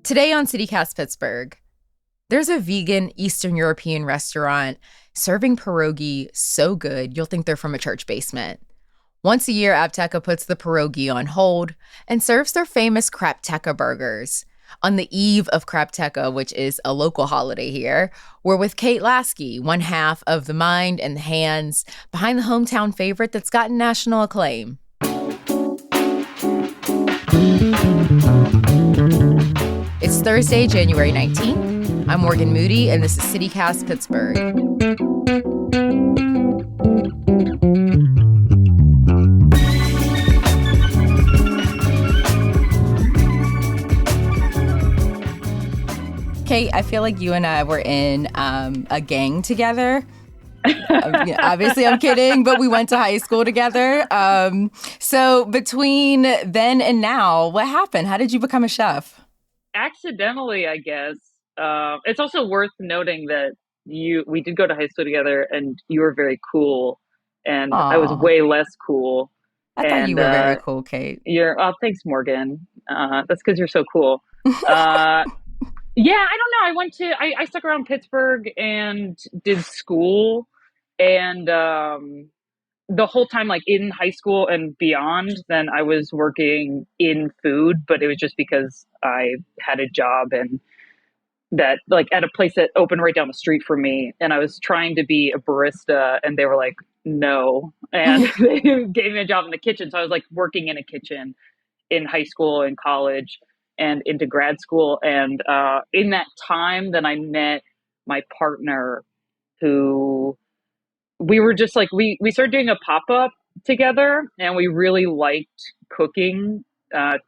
Today on CityCast Pittsburgh, there's a vegan Eastern European restaurant serving pierogi so good you'll think they're from a church basement. Once a year, Apteka puts the pierogi on hold and serves their famous Crapteka burgers. On the eve of Crapteka, which is a local holiday here, we're with Kate Lasky, one half of the mind and the hands behind the hometown favorite that's gotten national acclaim. It's Thursday, January 19th. I'm Morgan Moody, and this is CityCast Pittsburgh. Kate, I feel like you and I were in a gang together. Obviously, I'm kidding, but we went to high school together. So between then and now, what happened? How did you become a chef? Accidentally, I guess. It's also worth noting that we did go to high school together, and you were very cool, and I was Aw, way less cool. I thought you And were very cool, Kate. thanks, Morgan. That's because you're so cool. Uh, yeah, I don't know. I stuck around Pittsburgh and did school, and the whole time, like in high school and beyond, then I was working in food, but it was just because I had a job and that like at a place that opened right down the street from me, and I was trying to be a barista, and they were like, no, and they gave me a job in the kitchen. So I was like working in a kitchen in high school and college and into grad school. And in that time, then I met my partner, who we were just like we started doing a pop-up together, and we really liked cooking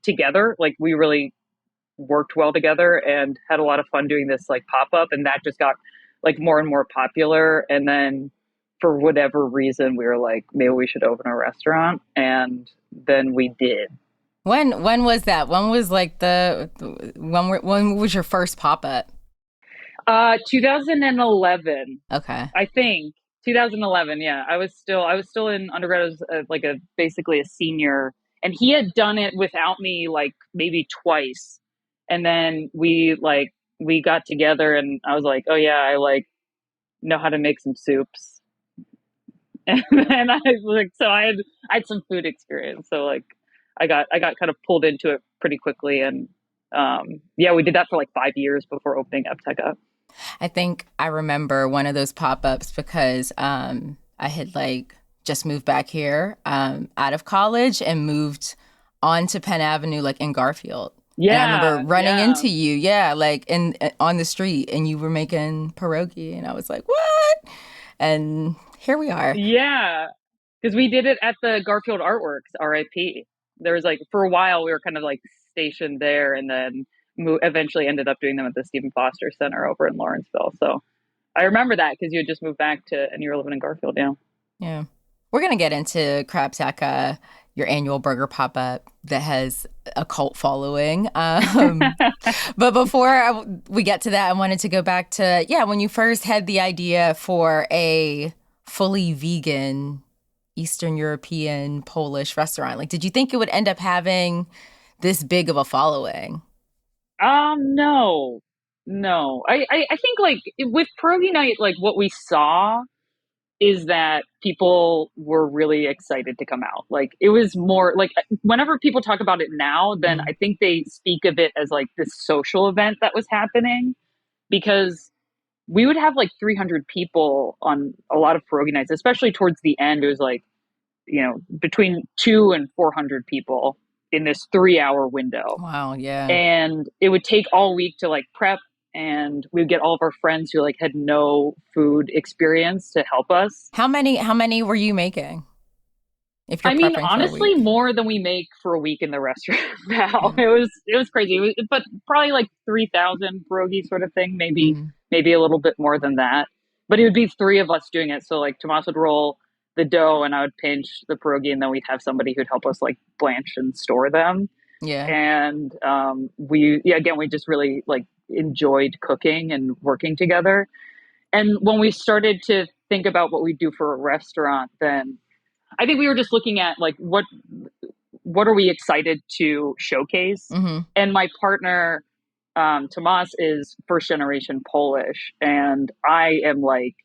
together. Like we really worked well together and had a lot of fun doing this like pop-up, and that just got like more and more popular. And then for whatever reason we were like, maybe we should open a restaurant, and then we did. When was that? When was like when was your first pop up? 2011, Okay. I think. 2011, yeah. I was still in undergrad. I was like a basically a senior, and he had done it without me like maybe twice. And then we got together, and I was like, "Oh yeah, I like know how to make some soups." And then I had some food experience. So like I got kind of pulled into it pretty quickly, and yeah, we did that for like 5 years before opening Epteka. I think I remember one of those pop ups because I had like just moved back here out of college and moved on to Penn Avenue, like in Garfield. And I remember Yeah, running yeah. into you, yeah, like in on the street, and you were making pierogi, and I was like, "What?" And here we are. Yeah, because we did it at the Garfield Artworks, RIP. There was like for a while we were kind of like stationed there, and then eventually ended up doing them at the Stephen Foster Center over in Lawrenceville. So I remember that because you had just moved back to and you were living in Garfield. Yeah. Yeah. We're going to get into Crapteka, your annual burger pop up that has a cult following. But we get to that, I wanted to go back to, yeah, when you first had the idea for a fully vegan Eastern European Polish restaurant. Like, did you think it would end up having this big of a following? No, no. I think like with Pierogi Night, like what we saw is that people were really excited to come out. Like it was more like whenever people talk about it now, then Mm. I think they speak of it as like this social event that was happening, because we would have like 300 people on a lot of pierogi nights, especially towards the end. It was like, between 2 and 400 people in this 3 hour window. Wow, yeah. And it would take all week to like prep, and we would get all of our friends who like had no food experience to help us. How many were you making if you're I mean, prepping for a honestly, week? more than we make for a week in the restaurant now. Yeah. It was crazy. But probably like 3,000 pierogi sort of thing, maybe a little bit more than that. But it would be three of us doing it. So like Tomas would roll the dough, and I would pinch the pierogi, and then we'd have somebody who'd help us like blanch and store them. Yeah. And again, we just really like enjoyed cooking and working together. And when we started to think about what we do for a restaurant, then I think we were just looking at like what are we excited to showcase. Hmm. And my partner Tomas is first generation Polish, and I am like,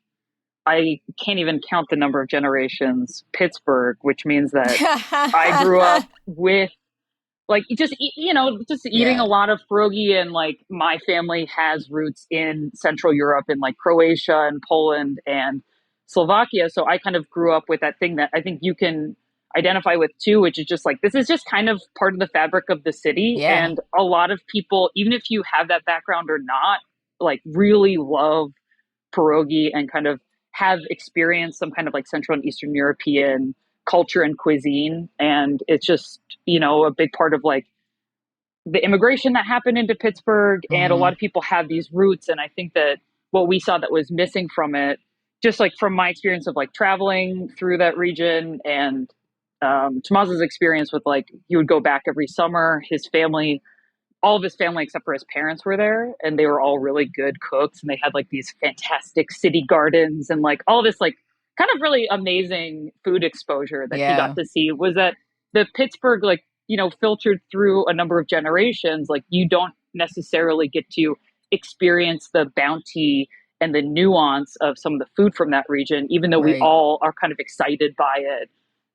I can't even count the number of generations Pittsburgh, which means that I grew up with like just just eating a Yeah. lot of pierogi, and like my family has roots in Central Europe, in like Croatia and Poland and Slovakia. So I kind of grew up with that thing that I think you can identify with too, which is just like this is just kind of part of the fabric of the city. Yeah. And a lot of people, even if you have that background or not, like really love pierogi and kind of have experienced some kind of like Central and Eastern European culture and cuisine. And it's just, a big part of like the immigration that happened into Pittsburgh. And a lot Hmm. of people have these roots. And I think that what we saw that was missing from it, just like from my experience of like traveling through that region and Tomas's experience with like, he would go back every summer. His family, all of his family except for his parents were there, and they were all really good cooks, and they had like these fantastic city gardens and like all this like kind of really amazing food exposure that he got Yeah. to see. Was that the Pittsburgh, like, filtered through a number of generations, like you don't necessarily get to experience the bounty and the nuance of some of the food from that region, even though we Right. all are kind of excited by it.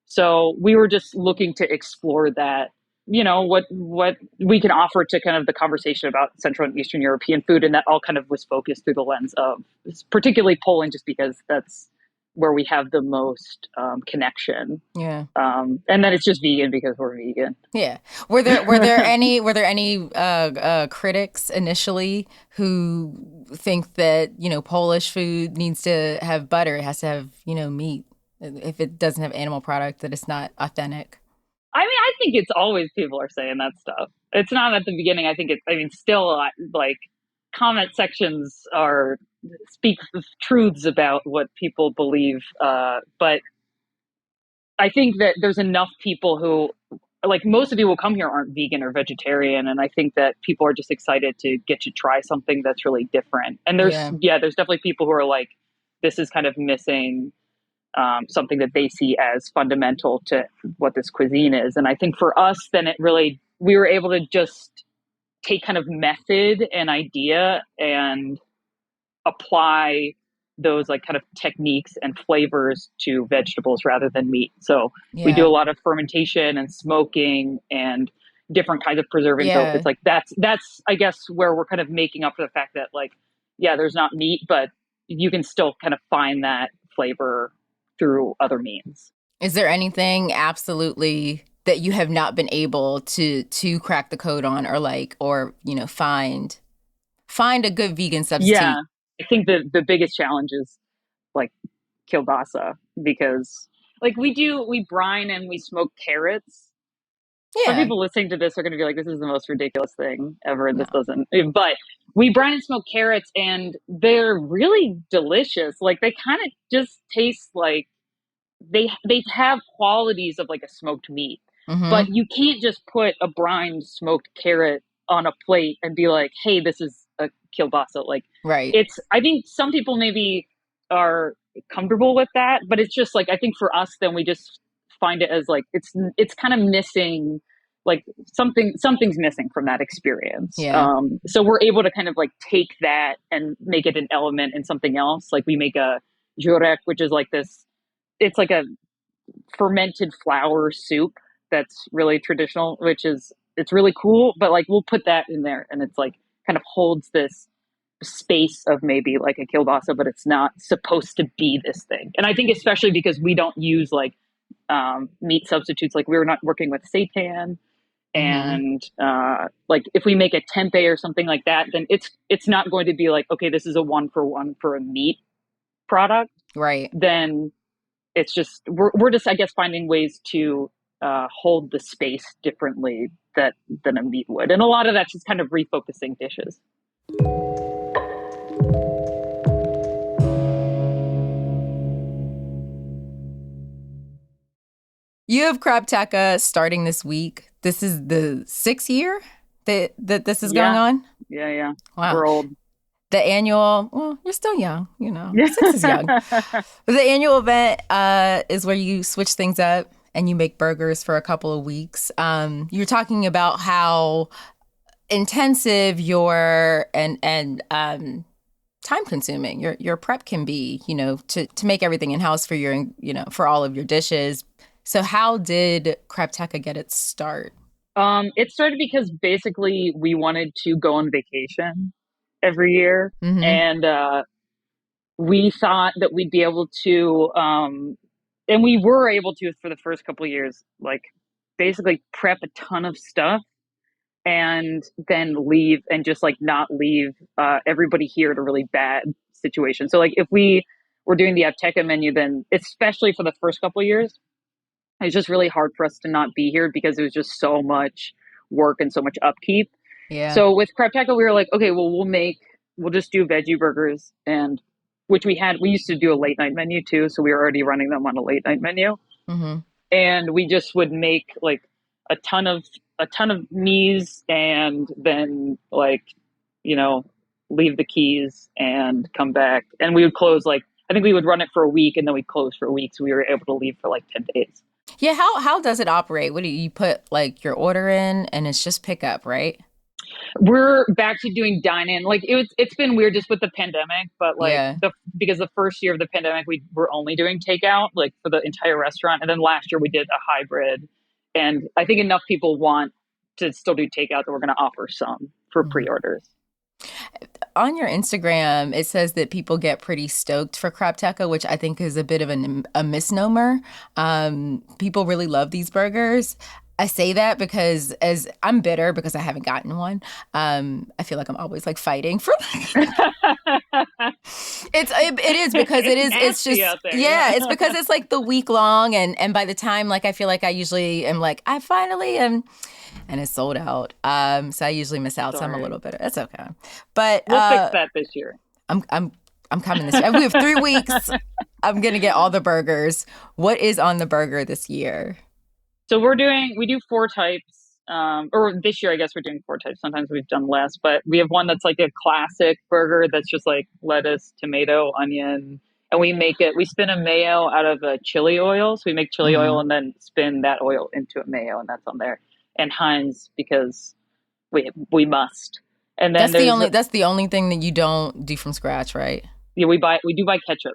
So we were just looking to explore that, what we can offer to kind of the conversation about Central and Eastern European food, and that all kind of was focused through the lens of particularly Poland, just because that's where we have the most connection. Yeah. And then it's just vegan because we're vegan. Yeah. Were there any critics initially who think that, Polish food needs to have butter, it has to have, meat. If it doesn't have animal product, that it's not authentic. I mean, I think it's always people are saying that stuff. It's not at the beginning. I think it's, I mean, still like comment sections are speak truths about what people believe. But I think that there's enough people who, like, most of the people who come here aren't vegan or vegetarian, and I think that people are just excited to get to try something that's really different. And Yeah. there's definitely people who are like, this is kind of missing something that they see as fundamental to what this cuisine is. And I think for us, then we were able to just take kind of method and idea and apply those like kind of techniques and flavors to vegetables rather than meat. So we do Yeah. a lot of fermentation and smoking and different kinds of preserving. So Yeah. it's like that's I guess where we're kind of making up for the fact that like, yeah, there's not meat, but you can still kind of find that flavor through other means. Is there anything absolutely that you have not been able to crack the code on, or find a good vegan Yeah. substitute? I think the biggest challenge is like kielbasa, because like we brine and we smoke carrots. Some Yeah. people listening to this are going to be like, this is the most ridiculous thing ever. No. This doesn't, but we brine and smoke carrots and they're really delicious. Like they kind of just taste like they have qualities of like a smoked meat, but Mm-hmm. you can't just put a brined smoked carrot on a plate and be like, hey, this is a kielbasa. Like Right. it's, I think some people maybe are comfortable with that, but it's just like, I think for us, then we just find it as like, it's kind of missing, like something's missing from that experience. Yeah. So we're able to kind of like take that and make it an element in something else. Like we make a jurek, which is like this, it's like a fermented flour soup that's really traditional, which is, it's really cool, but like we'll put that in there and it's like kind of holds this space of maybe like a kielbasa, but it's not supposed to be this thing. And I think especially because we don't use like meat substitutes, like we're not working with seitan, Mm-hmm. and like if we make a tempeh or something like that, then it's not going to be like, okay, this is a one for one for a meat product. Right. Then it's just we're just I guess finding ways to hold the space differently that than a meat would, and a lot of that's just kind of refocusing dishes. You have Crapteka starting this week. This is the sixth year that this is going Yeah, on. yeah, Wow. we're old. The annual, well, you're still young, Yeah. six is young. The annual event is where you switch things up and you make burgers for a couple of weeks. You're talking about how intensive your and time consuming your prep can be, to make everything in house for your, for all of your dishes. So how did Crapteka get its start? It started because basically we wanted to go on vacation every year, Mm-hmm. and we thought that we'd be able to, and we were able to for the first couple of years, like basically prep a ton of stuff and then leave and just like not leave everybody here in a really bad situation. So like if we were doing the Apteca menu, then especially for the first couple of years, it's just really hard for us to not be here because it was just so much work and so much upkeep. Yeah. So with Crapteka, we were like, okay, well, we'll just do veggie burgers, and which we used to do a late night menu too. So we were already running them on a late night menu. Mm-hmm. And we just would make like a ton of, meats and then like, you know, leave the keys and come back. And we would close like, I think we would run it for a week and then we'd close for a week. So we were able to leave for like 10 days. Yeah, how does it operate? What do you put like your order in and it's just pickup, right? We're back to doing dine in. Like it's been weird just with the pandemic, but like Yeah. because the first year of the pandemic we were only doing takeout like for the entire restaurant, and then last year we did a hybrid. And I think enough people want to still do takeout that we're going to offer some for Mhm. pre-orders. On your Instagram, it says that people get pretty stoked for Crapteka, which I think is a bit of a misnomer. People really love these burgers. I say that because as I'm bitter because I haven't gotten one. I feel like I'm always like fighting for. It is because it It's is it's nasty just out there. yeah, Yeah. it's because it's like the week long, and by the time like I feel like I usually am like I finally am, and it's sold out. So I usually miss out, so I'm a Sorry. little bitter. That's okay. But We'll fix that this year. I'm coming this year. We have 3 weeks. I'm gonna get all the burgers. What is on the burger this year? So we do four types. Or this year, I guess we're doing four types. Sometimes we've done less, but we have one that's like a classic burger that's just like lettuce, tomato, onion, and we spin a mayo out of a chili oil. So we make chili Hmm. oil and then spin that oil into a mayo, and that's on there. And Heinz because we must. And then That's the only thing that you don't do from scratch, right? yeah, we do buy ketchup.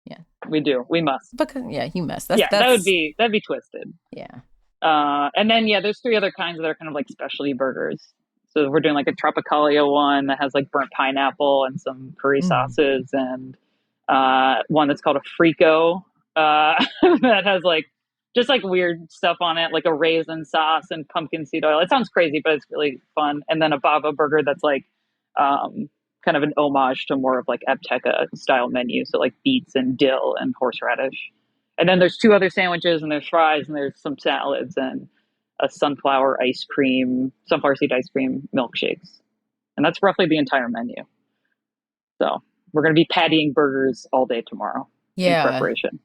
Yeah, We do. We must. because yeah, you must. Yeah, That's that'd be twisted. yeah. And then yeah, there's three other kinds that are kind of like specialty burgers. So we're doing like a Tropicalia one that has like burnt pineapple and some curry Mm. sauces, and one that's called a Frico that has like just like weird stuff on it, like a raisin sauce and pumpkin seed oil. It sounds crazy, but it's really fun. And then a Bava burger that's like um, kind of an homage to more of like Apteca style menu, so like beets and dill and horseradish. And then there's two other sandwiches, and there's fries, and there's some salads, and a sunflower seed ice cream milkshakes. And that's roughly the entire menu. So we're going to be pattying burgers all day tomorrow in Yeah. preparation.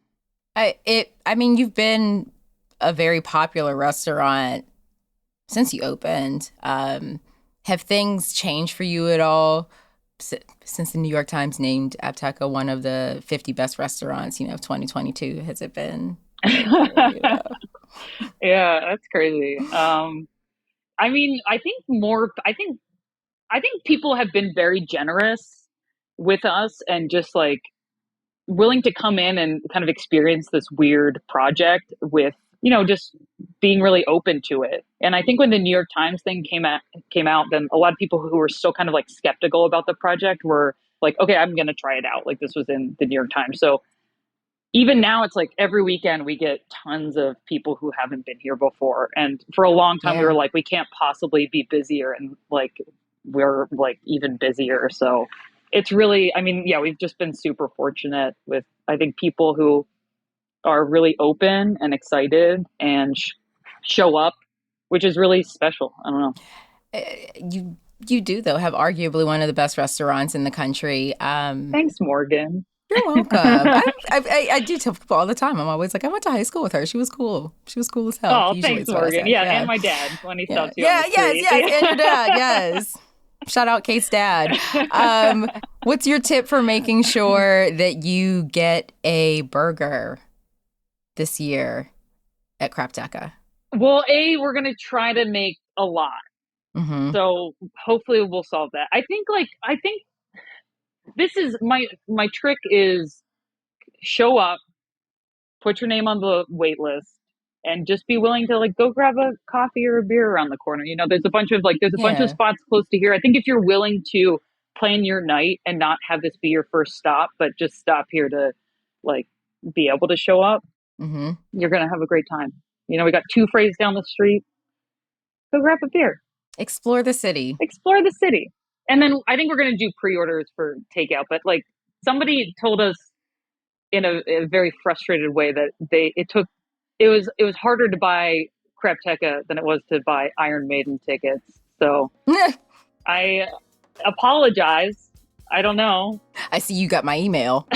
I mean, you've been a very popular restaurant since you opened. Have things changed for you at all since the New York Times named Apteca one of the 50 best restaurants, of 2022? Has it been? Yeah, that's crazy. I mean, I think people have been very generous with us and just like willing to come in and kind of experience this weird project with, just being really open to it. And I think when the New York Times thing came out, then a lot of people who were still kind of like skeptical about the project were like, okay, I'm going to try it out. Like this was in the New York Times. So even now it's like every weekend we get tons of people who haven't been here before. And for a long time we were Yeah. like, we can't possibly be busier, and like we're like even busier. So it's really, I mean, yeah, we've just been super fortunate with, I think, people who are really open and excited and show up, which is really special. I don't know. You do though have arguably one of the best restaurants in the country. Thanks, Morgan. You're welcome. I do tell people all the time. I'm always like, I went to high school with her. She was cool. She was cool as hell. Oh, Usually thanks, is what I Morgan. say. Yeah, and Yeah. my dad when he Yeah. stops you on Yeah. the Yes. street. Yes. And your dad. Yes. Shout out Kate's dad. What's your tip for making sure that you get a burger this year at Crapteka? Well, we're gonna try to make a lot. Mm-hmm. So hopefully we'll solve that. I think this is my trick is show up, put your name on the wait list, and just be willing to like go grab a coffee or a beer around the corner. You know, there's a bunch of Yeah. spots close to here. I think if you're willing to plan your night and not have this be your first stop, but just stop here to like be able to show up, Mm-hmm. you're gonna have a great time. You know, we got two phrases down the street. Go grab a beer, Explore the city. explore the city, and then I think we're gonna do pre-orders for takeout. But like somebody told us in a very frustrated way that it was harder to buy Crapteka than it was to buy Iron Maiden tickets. So I apologize. I don't know. I see you got my email.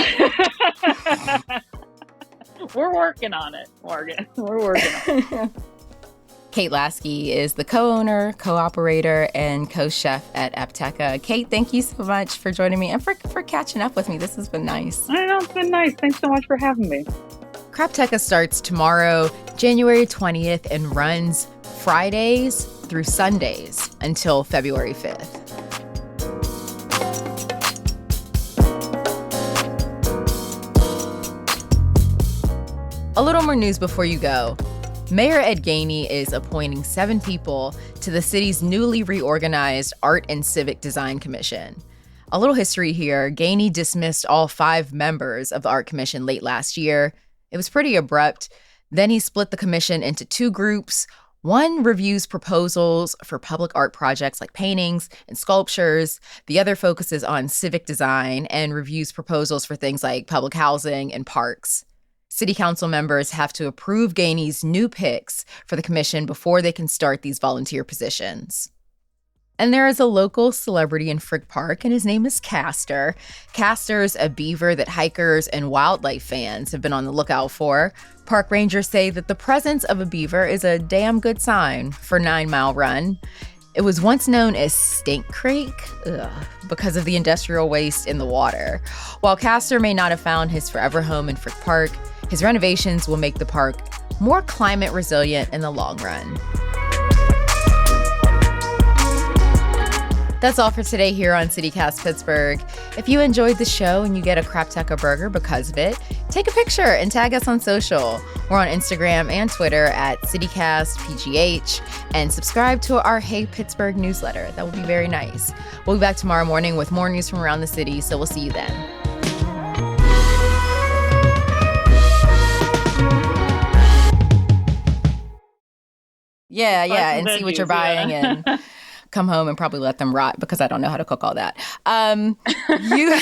We're working on it, Morgan. We're working on it. Kate Lasky is the co-owner, co-operator, and co-chef at Apteka. Kate, thank you so much for joining me and for catching up with me. This has been nice. I know, it's been nice. Thanks so much for having me. Crapteka starts tomorrow, January 20th, and runs Fridays through Sundays until February 5th. A little more news before you go. Mayor Ed Gainey is appointing 7 people to the city's newly reorganized Art and Civic Design Commission. A little history here. Gainey dismissed all 5 members of the Art Commission late last year. It was pretty abrupt. Then he split the commission into 2 groups. One reviews proposals for public art projects like paintings and sculptures. The other focuses on civic design and reviews proposals for things like public housing and parks. City council members have to approve Gainey's new picks for the commission before they can start these volunteer positions. And there is a local celebrity in Frick Park, and his name is Castor. Castor's a beaver that hikers and wildlife fans have been on the lookout for. Park rangers say that the presence of a beaver is a damn good sign for 9 Mile Run. It was once known as Stink Creek because of the industrial waste in the water. While Castor may not have found his forever home in Frick Park, his renovations will make the park more climate resilient in the long run. That's all for today here on CityCast Pittsburgh. If you enjoyed the show and you get a Crapteka burger because of it, take a picture and tag us on social. We're on Instagram and Twitter at CityCastPGH, and subscribe to our Hey Pittsburgh newsletter. That would be very nice. We'll be back tomorrow morning with more news from around the city, so we'll see you then. Yeah, and see what you're buying and come home and probably let them rot because I don't know how to cook all that. You